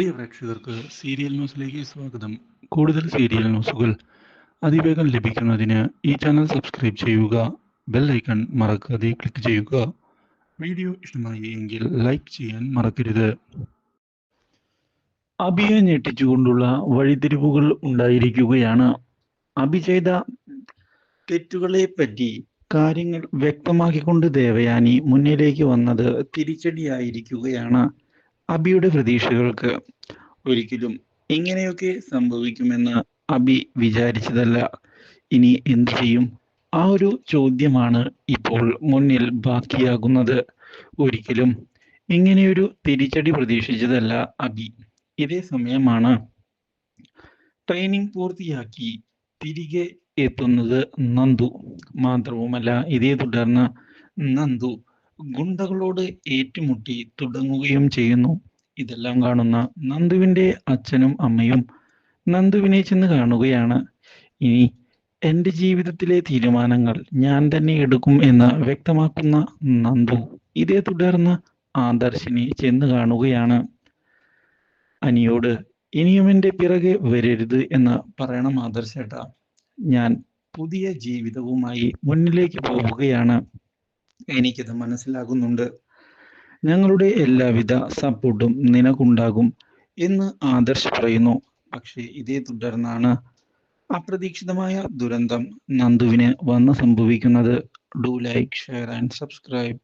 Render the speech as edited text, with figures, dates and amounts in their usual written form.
പ്രിയ പ്രേക്ഷകർക്ക് സീരിയൽ ന്യൂസിലേക്ക് സ്വാഗതം. കൂടുതൽ സീരിയൽ ന്യൂസുകൾ അതിവേഗം ലഭിക്കുന്നതിന് ഈ ചാനൽ സബ്സ്ക്രൈബ് ചെയ്യുക. ബെൽ ഐക്കൺ മറക്കാതെ ക്ലിക്ക് ചെയ്യുക. വീഡിയോ ഇഷ്ടമായി എങ്കിൽ ലൈക്ക് ചെയ്യാൻ മറക്കരുത്. അഭിയെ ഞെട്ടിച്ചുകൊണ്ടുള്ള വഴിത്തിരിവുകൾ ഉണ്ടായിരിക്കുകയാണ്. അഭി ചെയ്ത തെറ്റുകളെ പറ്റി കാര്യങ്ങൾ വ്യക്തമാക്കിക്കൊണ്ട് ദേവയാനി മുന്നിലേക്ക് വന്നത് തിരിച്ചടിയായിരിക്കുകയാണ് അഭിയുടെ പ്രതീക്ഷകൾക്ക്. ഒരിക്കലും ഇങ്ങനെയൊക്കെ സംഭവിക്കുമെന്ന് അഭി വിചാരിച്ചതല്ല. ഇനി എന്തു ചെയ്യും? ആ ഒരു ചോദ്യമാണ് ഇപ്പോൾ മുന്നിൽ ബാക്കിയാകുന്നത്. ഒരിക്കലും ഇങ്ങനെയൊരു തിരിച്ചടി പ്രതീക്ഷിച്ചതല്ല അഭി. ഇതേ സമയമാണ് ട്രെയിനിങ് പൂർത്തിയാക്കി തിരികെ എത്തുന്നത് നന്ദു. മാത്രവുമല്ല, ഇതേ തുടർന്ന് നന്ദു ഗുണ്ടകളോട് ഏറ്റുമുട്ടി തുടങ്ങുകയും ചെയ്യുന്നു. ഇതെല്ലാം കാണുന്ന നന്ദുവിൻ്റെ അച്ഛനും അമ്മയും നന്ദുവിനെ ചെന്ന് കാണുകയാണ്. ഇനി എൻ്റെ ജീവിതത്തിലെ തീരുമാനങ്ങൾ ഞാൻ തന്നെ എടുക്കും എന്ന് വ്യക്തമാക്കുന്ന നന്ദു ഇതേ തുടർന്ന് ആദർശിനെ ചെന്ന് കാണുകയാണ്. അനിയോട് ഇനിയും എൻ്റെ പിറകെ വരരുത് എന്ന് പറയണം ആദർശേട്ടാ. ഞാൻ പുതിയ ജീവിതവുമായി മുന്നിലേക്ക് പോവുകയാണ്. എനിക്കത് മനസ്സിലാകുന്നുണ്ട്. ഞങ്ങളുടെ എല്ലാവിധ സപ്പോർട്ടും നിനക്കുണ്ടാകും എന്ന് ആദർശ് പറയുന്നു. പക്ഷേ ഇതേ തുടർന്നാണ് അപ്രതീക്ഷിതമായ ദുരന്തം നന്ദുവിന് വന്ന് സംഭവിക്കുന്നത്. Do like, share and subscribe.